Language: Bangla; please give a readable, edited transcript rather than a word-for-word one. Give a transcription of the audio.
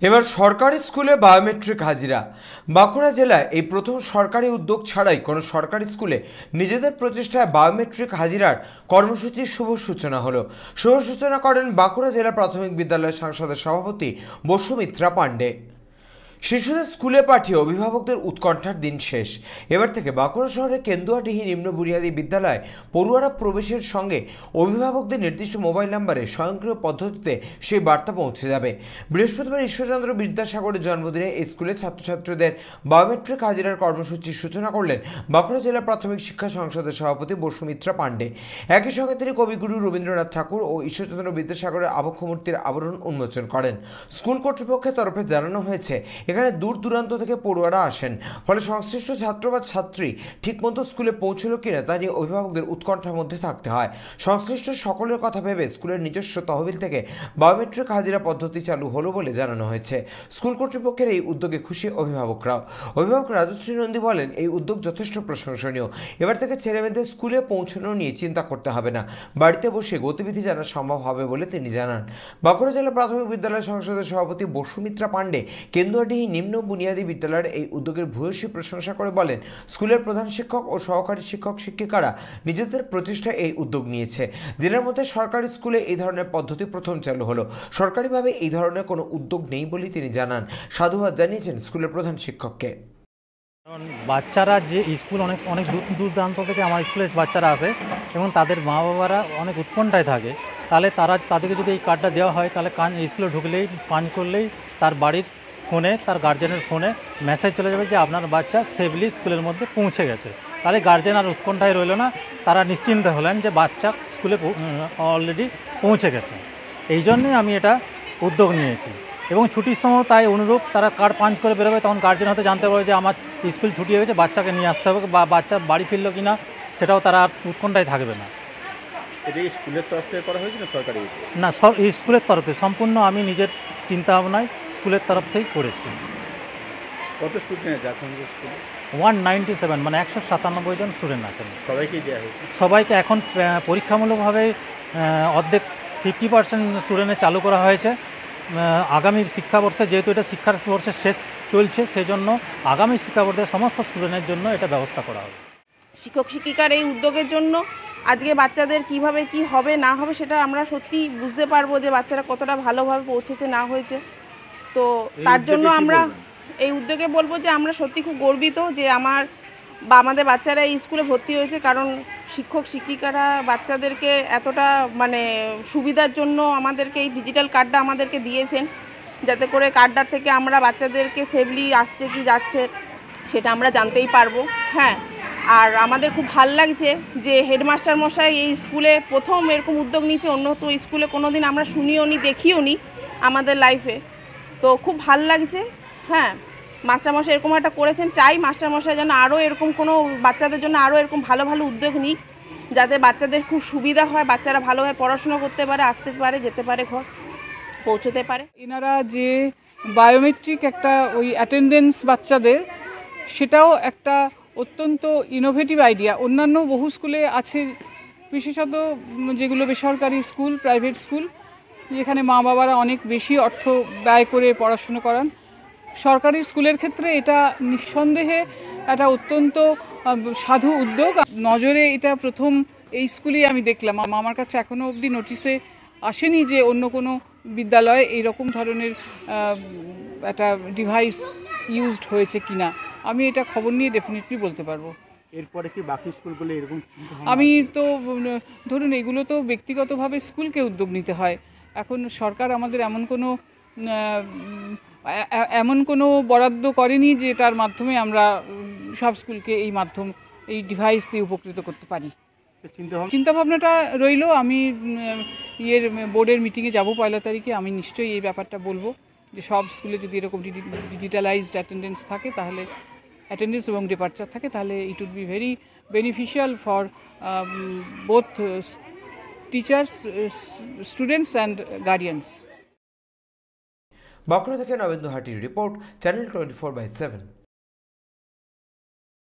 এবার সরকারি স্কুলে বায়োমেট্রিক হাজিরা। বাঁকুড়া জেলায় এই প্রথম সরকারি উদ্যোগ ছাড়াই কোনো সরকারি স্কুলে নিজেদের প্রচেষ্টায় বায়োমেট্রিক হাজিরার কর্মসূচির শুভ সূচনা হলো। শুভ সূচনা করেন বাঁকুড়া জেলা প্রাথমিক বিদ্যালয় সংসদের সভাপতি বসুমিত্রা পাণ্ডে। শিশুদের স্কুলে পাঠিয়ে অভিভাবকদের উৎকণ্ঠার দিন শেষ। এবার থেকে বাঁকুড়া শহরের কেন্দুয়াডিহি নিম্ন বুনিয়াদী বিদ্যালয়ে পড়ুয়ারা প্রবেশের সঙ্গে অভিভাবকদের নির্দিষ্ট মোবাইল নম্বরে স্বয়ংক্রিয় পদ্ধতিতে সেই বার্তা পৌঁছে যাবে। বৃহস্পতিবার ঈশ্বরচন্দ্র বিদ্যাসাগরের জন্মদিনে এই স্কুলের ছাত্রছাত্রীদের বায়োমেট্রিক হাজিরার কর্মসূচির সূচনা করলেন বাঁকুড়া জেলা প্রাথমিক শিক্ষা সংসদের সভাপতি বসুমিত্রা পাণ্ডে। একই সঙ্গে তিনি কবিগুরু রবীন্দ্রনাথ ঠাকুর ও ঈশ্বরচন্দ্র বিদ্যাসাগরের আবক্ষ মূর্তির আবরণ উন্মোচন করেন। স্কুল কর্তৃপক্ষের তরফে জানানো হয়েছে, এখানে দূর দূরান্ত থেকে পড়ুয়ারা আসেন, ফলে সংশ্লিষ্ট ছাত্র বা ছাত্রী ঠিকমতো স্কুলে পৌঁছলো কিনা তা নিয়ে অভিভাবকদের উৎকণ্ঠার মধ্যে থাকতে হয়। সংশ্লিষ্ট সকলের কথা ভেবে স্কুলের নিজস্ব তহবিল থেকে বায়োমেট্রিক হাজিরা পদ্ধতি চালু হলো বলে জানানো হয়েছে। স্কুল কর্তৃপক্ষের এই উদ্যোগে খুশি অভিভাবকরাও। অভিভাবক রাজশ্রী নন্দী বলেন, এই উদ্যোগ যথেষ্ট প্রশংসনীয়। এবার থেকে ছেলেমেয়েদের স্কুলে পৌঁছানো নিয়ে চিন্তা করতে হবে না, বাড়িতে বসে গতিবিধি জানা সম্ভব হবে বলে তিনি জানান। বাঁকুড়া জেলা প্রাথমিক বিদ্যালয় সংসদের সভাপতি বসুমিত্রা পাণ্ডে কেন্দুয়াডিহি নিম্ন বুনিয়াদী বিদ্যালয়ের এই উদ্যোগের ভূয়সী প্রশংসা করে বলেন, স্কুলের প্রধান শিক্ষক ও সহকারী শিক্ষক শিক্ষিকারা নিজেদের প্রচেষ্টায় এই উদ্যোগ নিয়েছে। জেলার মধ্যে সরকারি স্কুলে এই ধরনের পদ্ধতি প্রথম চালু হলো। সরকারিভাবে এই ধরনের কোনো উদ্যোগ নেই বলে তিনি জানান। সাধুবাদ জানিয়েছেন স্কুলের প্রধান শিক্ষককে। কারণ বাচ্চারা যে স্কুল অনেক অনেক দূর দূরান্ত থেকে আমার স্কুলে বাচ্চারা আসে এবং তাদের মা বাবারা অনেক উৎকণ্ঠায় থাকে, তাহলে তাদেরকে যদি এই কার্ডটা দেওয়া হয়, তাহলে স্কুলে ঢুকলেই পাঞ্চ করলেই তার বাড়ির ফোনে, তার গার্জেনের ফোনে মেসেজ চলে যাবে যে আপনার বাচ্চা সেফলি স্কুলের মধ্যে পৌঁছে গেছে। তাহলে গার্জেন আর উৎকণ্ঠায় রইল না, তারা নিশ্চিন্ত হলেন যে বাচ্চা স্কুলে অলরেডি পৌঁছে গেছে। এই জন্যই আমি এটা উদ্যোগ নিয়েছি এবং ছুটির সময় তাই অনুরূপ তারা কার্ড পাঞ্চ করে বেরোবে, তখন গার্জেন হয়তো জানতে পারবে যে আমার স্কুল ছুটি হয়ে গেছে, বাচ্চাকে নিয়ে আসতে হবে, বা বাচ্চা বাড়ি ফিরলো কি না সেটাও তারা আর উৎকণ্ঠায় থাকবে না। এটা কি স্কুলের তরফ থেকে করা হয়েছে না সরকারি? না, স্কুলের তরফে সম্পূর্ণ আমি নিজের চিন্তা ভাবনায় স্কুলের তরফ থেকেই করেছি। কত স্টুডেন্ট আছে স্কুলে? 197, মানে 197 জন স্টুডেন্ট আছেন। সবাইকে দেওয়া হয়েছে? সবাইকে এখন পরীক্ষামূলকভাবে অর্ধেক 50% স্টুডেন্টের চালু করা হয়েছে। আগামী শিক্ষাবর্ষে, যেহেতু এটা শিক্ষাবর্ষের শেষ চলছে, সেজন্য আগামী শিক্ষাবর্ষের সমস্ত স্টুডেন্টের জন্য এটা ব্যবস্থা করা হবে। শিক্ষক শিক্ষিকার এই উদ্যোগের জন্য আজকে বাচ্চাদের কিভাবে কি হবে না হবে সেটা আমরা সত্যি বুঝতে পারবো যে বাচ্চারা কতটা ভালোভাবে পৌঁছেছে না হয়েছে। তো তার জন্য আমরা এই উদ্যোগে বলবো যে আমরা সত্যি খুব গর্বিত যে আমাদের বাচ্চারা এই স্কুলে ভর্তি হয়েছে, কারণ শিক্ষক শিক্ষিকারা বাচ্চাদেরকে এতটা মানে সুবিধার জন্য আমাদেরকে এই ডিজিটাল কার্ডটা আমাদেরকে দিয়েছেন, যাতে করে কার্ডটার থেকে আমরা বাচ্চাদেরকে সেফলি আসছে কি যাচ্ছে সেটা আমরা জানতেই পারবো। হ্যাঁ, আর আমাদের খুব ভাল লাগছে যে হেডমাস্টার মশাই এই স্কুলে প্রথম এরকম উদ্যোগ নিয়েছে। অন্য তো স্কুলে কোনো দিন আমরা শুনিও নি, দেখিও নি আমাদের লাইফে। তো খুব ভাল লাগছে। হ্যাঁ, মাস্টারমশাই এরকম একটা করেছেন, চাই মাস্টারমশাই যেন আরও এরকম কোনো বাচ্চাদের জন্য আরও এরকম ভালো ভালো উদ্যোগ নিক, যাতে বাচ্চাদের খুব সুবিধা হয়, বাচ্চারা ভালোভাবে পড়াশোনা করতে পারে, আসতে পারে, যেতে পারে, ঘর পৌঁছতে পারে। এনারা যে বায়োমেট্রিক একটা ওই অ্যাটেন্ডেন্স বাচ্চাদের, সেটাও একটা অত্যন্ত ইনোভেটিভ আইডিয়া। অন্যান্য বহু স্কুলে আছে, বিশেষত যেগুলো বেসরকারি স্কুল, প্রাইভেট স্কুল, যেখানে মা বাবারা অনেক বেশি অর্থ ব্যয় করে পড়াশুনো করান। সরকারি স্কুলের ক্ষেত্রে এটা নিঃসন্দেহে একটা অত্যন্ত সাধু উদ্যোগ। নজরে এটা প্রথম এই স্কুলেই আমি দেখলাম। আমার কাছে এখনও অবধি নোটিশে আসেনি যে অন্য কোনো বিদ্যালয়ে এইরকম ধরনের একটা ডিভাইস ইউজড হয়েছে কিনা। আমি এটা খবর নিয়ে ডেফিনেটলি বলতে পারবো। এরপরে কি বাকি স্কুলগুলো এরকম? আমি তো ধরুন এগুলো তো ব্যক্তিগতভাবে স্কুলকে উদ্যোগ নিতে হয়। এখন সরকার আমাদের এমন কোনো বরাদ্দ করেনি যে তার মাধ্যমে আমরা সব স্কুলকে এই ডিভাইস দিয়ে উপকৃত করতে পারি। চিন্তাভাবনাটা রইল। আমি বোর্ডের মিটিংয়ে যাব 1 তারিখে। আমি নিশ্চয়ই এই ব্যাপারটা বলবো যে সব স্কুলে যদি এরকম ডিজিটালাইজড অ্যাটেন্ডেন্স থাকে, তাহলে অ্যাটেন্ডেন্স এবং ডিপার্চার থাকে, তাহলে it would be very beneficial for both teachers, students and guardians. Bankura থেকে নবেন্দু হাটির রিপোর্ট, চ্যানেল 24/7।